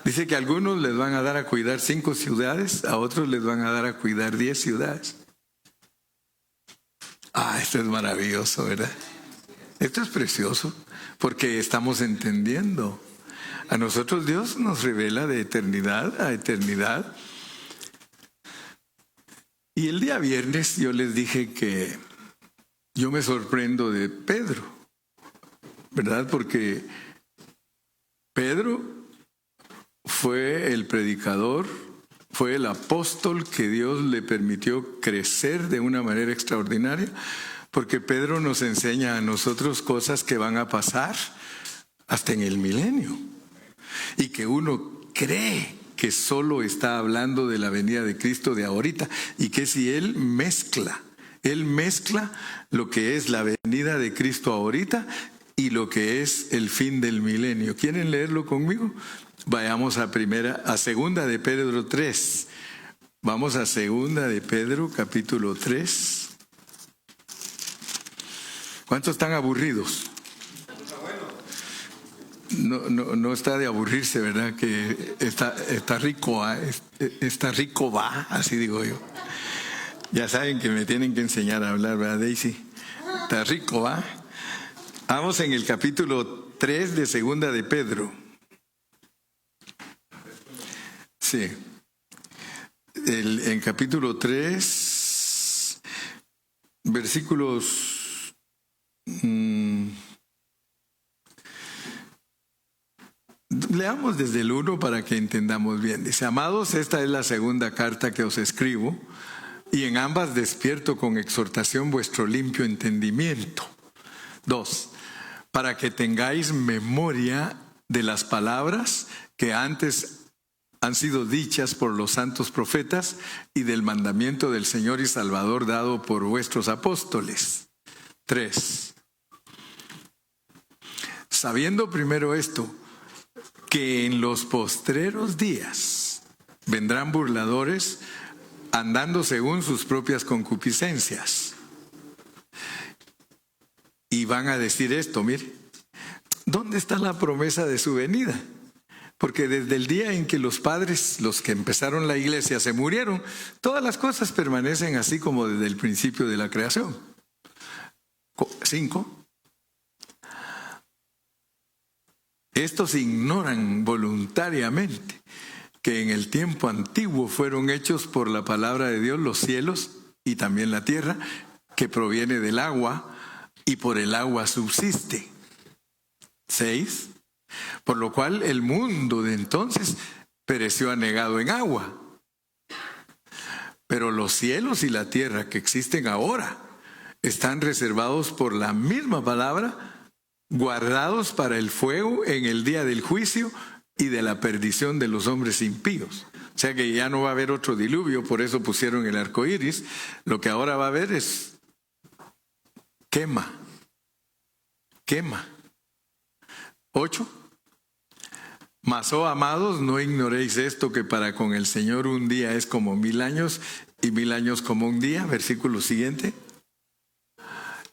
Dice que a algunos les van a dar a cuidar 5 ciudades, a otros les van a dar a cuidar 10 ciudades. Esto es maravilloso, ¿verdad? Esto es precioso, porque estamos entendiendo. A nosotros Dios nos revela de eternidad a eternidad. Y el día viernes yo les dije que yo me sorprendo de Pedro, ¿verdad? Porque Pedro fue el predicador, fue el apóstol que Dios le permitió crecer de una manera extraordinaria, porque Pedro nos enseña a nosotros cosas que van a pasar hasta en el milenio. Y que uno cree que solo está hablando de la venida de Cristo de ahorita, y que si Él mezcla lo que es la venida de Cristo ahorita y lo que es el fin del milenio. ¿Quieren leerlo conmigo? Vayamos a segunda de Pedro 3. Vamos a segunda de Pedro, capítulo 3. ¿Cuántos están aburridos? No está de aburrirse, ¿verdad? Que está rico, está rico va, así digo yo. Ya saben que me tienen que enseñar a hablar, ¿verdad, Daisy? Está rico va. Vamos en el capítulo 3 de segunda de Pedro. Sí. En capítulo 3 versículos leamos desde el 1 para que entendamos bien. Dice: amados, esta es la segunda carta que os escribo, y en ambas despierto con exhortación vuestro limpio entendimiento. 2, para que tengáis memoria de las palabras que antes han sido dichas por los santos profetas y del mandamiento del Señor y Salvador dado por vuestros apóstoles. 3, sabiendo primero esto, que en los postreros días vendrán burladores andando según sus propias concupiscencias. Y van a decir esto, mire, ¿dónde está la promesa de su venida? Porque desde el día en que los padres, los que empezaron la iglesia, se murieron, todas las cosas permanecen así como desde el principio de la creación. 5. Estos ignoran voluntariamente que en el tiempo antiguo fueron hechos por la palabra de Dios los cielos y también la tierra, que proviene del agua y por el agua subsiste. 6. Por lo cual el mundo de entonces pereció anegado en agua. Pero los cielos y la tierra que existen ahora están reservados por la misma palabra, guardados para el fuego en el día del juicio y de la perdición de los hombres impíos. O sea que ya no va a haber otro diluvio, por eso pusieron el arco iris. Lo que ahora va a haber es quema. 8. Mas, oh amados, no ignoréis esto, que para con el Señor un día es como 1000 años y 1000 años como un día. Versículo siguiente.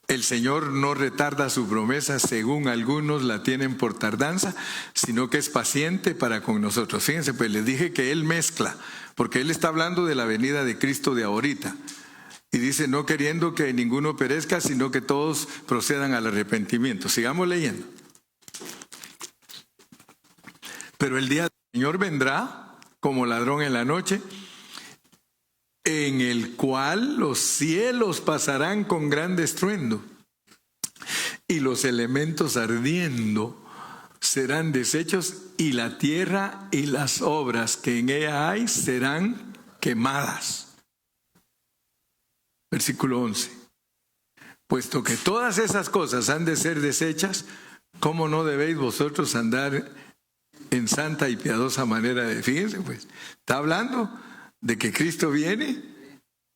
El Señor no retarda su promesa, según algunos la tienen por tardanza, sino que es paciente para con nosotros. Fíjense, pues les dije que Él mezcla, porque Él está hablando de la venida de Cristo de ahorita. Y dice, no queriendo que ninguno perezca, sino que todos procedan al arrepentimiento. Sigamos leyendo. Pero el día del Señor vendrá como ladrón en la noche, en el cual los cielos pasarán con gran estruendo, y los elementos ardiendo serán deshechos, y la tierra y las obras que en ella hay serán quemadas. Versículo 11. Puesto que todas esas cosas han de ser deshechas, ¿cómo no debéis vosotros andar en santa y piadosa manera de? Fíjense, pues, está hablando de que Cristo viene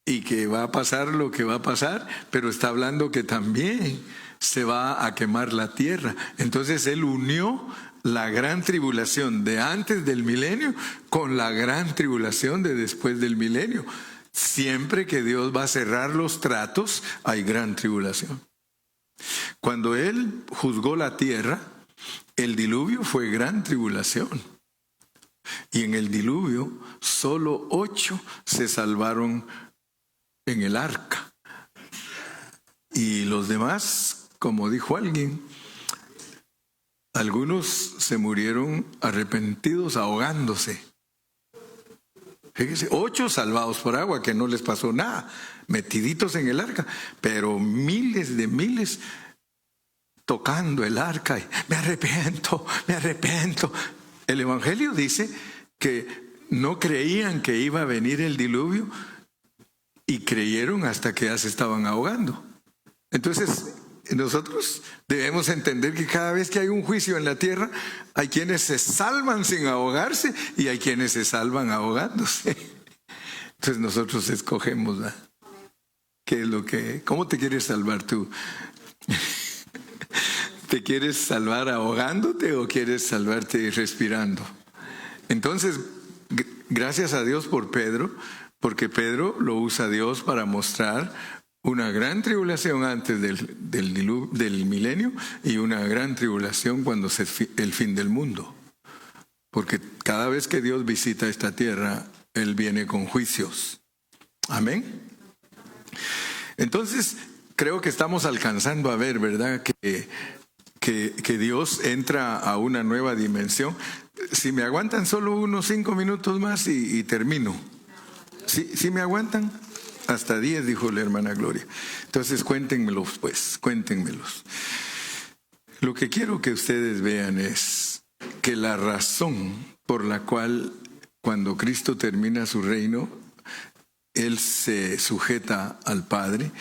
y que va a pasar lo que va a pasar, pero está hablando que también se va a quemar la tierra. Entonces Él unió la gran tribulación de antes del milenio con la gran tribulación de después del milenio. Siempre que Dios va a cerrar los tratos, hay gran tribulación. Cuando Él juzgó la tierra, el diluvio fue gran tribulación. Y en el diluvio, solo 8 se salvaron en el arca. Y los demás, como dijo alguien, algunos se murieron arrepentidos ahogándose. Fíjense, 8 salvados por agua, que no les pasó nada, metiditos en el arca, pero miles de miles tocando el arca y me arrepiento. El Evangelio dice que no creían que iba a venir el diluvio y creyeron hasta que ya se estaban ahogando. Entonces, nosotros debemos entender que cada vez que hay un juicio en la tierra, hay quienes se salvan sin ahogarse y hay quienes se salvan ahogándose. Entonces nosotros escogemos, ¿verdad? ¿Qué es lo que? ¿Cómo te quieres salvar tú? ¿Te quieres salvar ahogándote o quieres salvarte respirando? Entonces, gracias a Dios por Pedro, porque Pedro lo usa Dios para mostrar una gran tribulación antes del milenio y una gran tribulación cuando es el fin del mundo. Porque cada vez que Dios visita esta tierra, Él viene con juicios. Amén. Entonces, creo que estamos alcanzando a ver, ¿verdad?, que Dios entra a una nueva dimensión. Si me aguantan solo unos 5 minutos más y termino. ¿Sí me aguantan? Hasta 10, dijo la hermana Gloria. Entonces cuéntenmelos, pues, cuéntenmelos. Lo que quiero que ustedes vean es que la razón por la cual cuando Cristo termina su reino, Él se sujeta al Padre,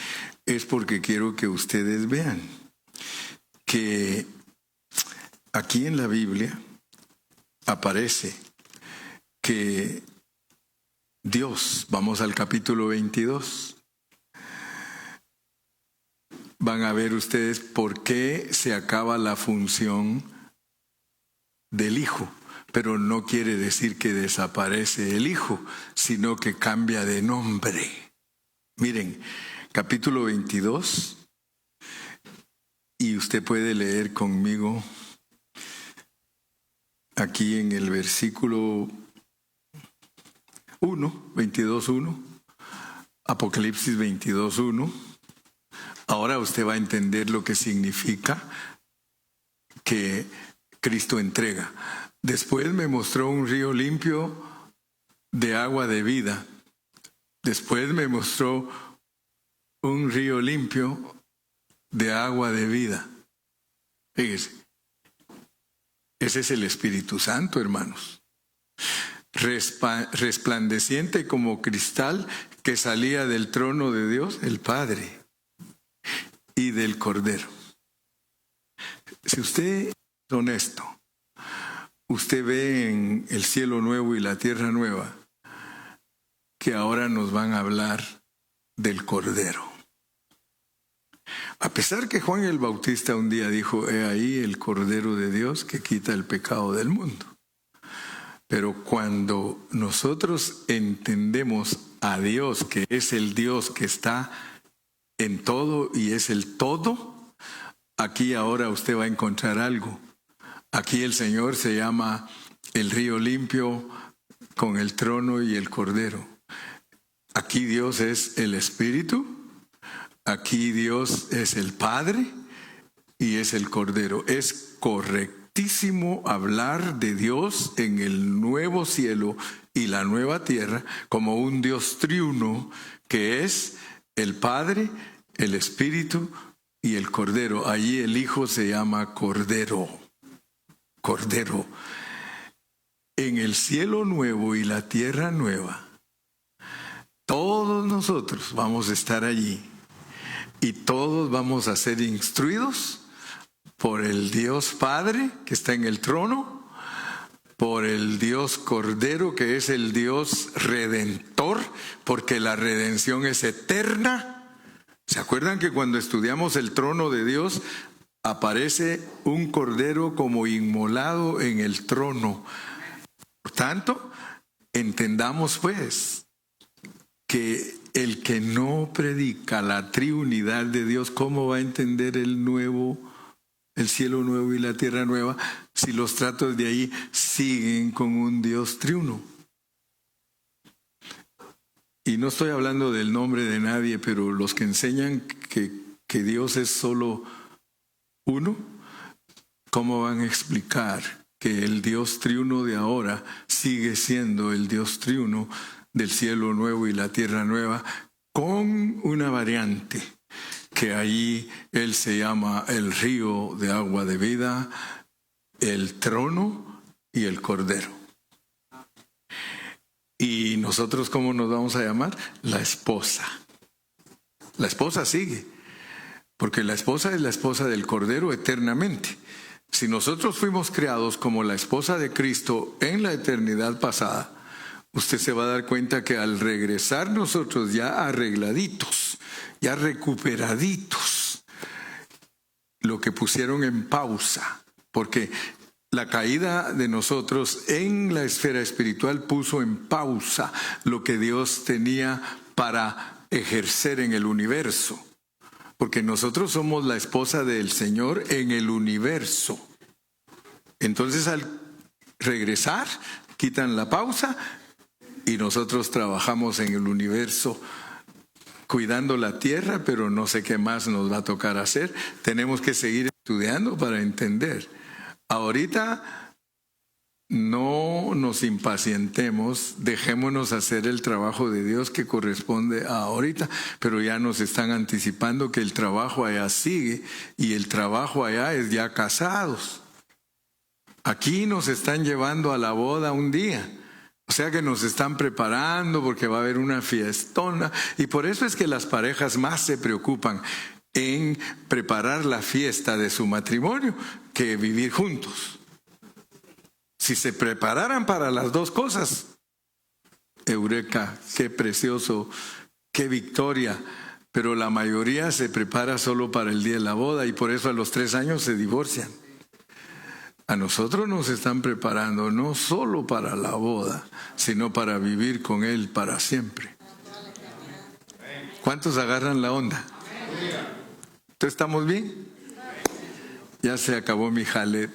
es porque quiero que ustedes vean que aquí en la Biblia aparece que Dios, vamos al capítulo 22, van a ver ustedes por qué se acaba la función del Hijo, pero no quiere decir que desaparece el Hijo, sino que cambia de nombre. Miren, capítulo 22, y usted puede leer conmigo aquí en el versículo 22:1, Apocalipsis 22:1. Ahora usted va a entender lo que significa que Cristo entrega. Después me mostró un río limpio de agua de vida. Después me mostró un río limpio de agua de vida. Fíjese, ese es el Espíritu Santo, hermanos. Resplandeciente como cristal que salía del trono de Dios, el Padre, y del Cordero. Si usted es honesto, usted ve en el cielo nuevo y la tierra nueva que ahora nos van a hablar del Cordero. A pesar que Juan el Bautista un día dijo, he ahí el Cordero de Dios que quita el pecado del mundo. Pero cuando nosotros entendemos a Dios, que es el Dios que está en todo y es el todo, aquí ahora usted va a encontrar algo. Aquí el Señor se llama el río limpio con el trono y el Cordero. Aquí Dios es el Espíritu, aquí Dios es el Padre y es el Cordero. Es correctísimo hablar de Dios en el nuevo cielo y la nueva tierra como un Dios triuno que es el Padre, el Espíritu y el Cordero. Allí el Hijo se llama Cordero. Cordero. En el cielo nuevo y la tierra nueva, todos nosotros vamos a estar allí y todos vamos a ser instruidos por el Dios Padre que está en el trono, por el Dios Cordero que es el Dios Redentor, porque la redención es eterna. ¿Se acuerdan que cuando estudiamos el trono de Dios aparece un Cordero como inmolado en el trono? Por tanto, entendamos pues que el que no predica la triunidad de Dios, ¿cómo va a entender el cielo nuevo y la tierra nueva si los tratos de ahí siguen con un Dios triuno? Y no estoy hablando del nombre de nadie, pero los que enseñan que Dios es solo uno, ¿cómo van a explicar que el Dios triuno de ahora sigue siendo el Dios triuno del cielo nuevo y la tierra nueva, con una variante, que allí Él se llama el río de agua de vida, el trono y el Cordero? Y nosotros, ¿cómo nos vamos a llamar? La esposa. La esposa sigue, porque la esposa es la esposa del Cordero eternamente. Si nosotros fuimos creados como la esposa de Cristo en la eternidad pasada, usted se va a dar cuenta que al regresar nosotros ya arregladitos, ya recuperaditos, lo que pusieron en pausa, porque la caída de nosotros en la esfera espiritual puso en pausa lo que Dios tenía para ejercer en el universo. Porque nosotros somos la esposa del Señor en el universo. Entonces al regresar, quitan la pausa y nosotros trabajamos en el universo cuidando la tierra, pero no sé qué más nos va a tocar hacer. Tenemos que seguir estudiando para entender. Ahorita no nos impacientemos, dejémonos hacer el trabajo de Dios que corresponde a ahorita, pero ya nos están anticipando que el trabajo allá sigue y el trabajo allá es ya casados. Aquí nos están llevando a la boda un día, o sea que nos están preparando porque va a haber una fiestona y por eso es que las parejas más se preocupan en preparar la fiesta de su matrimonio que vivir juntos. Si se prepararan para las dos cosas, eureka, qué precioso, qué victoria. Pero la mayoría se prepara solo para el día de la boda y por eso a los 3 años se divorcian. A nosotros nos están preparando no solo para la boda, sino para vivir con Él para siempre. ¿Cuántos agarran la onda? ¿Estamos bien? Ya se acabó mi jale.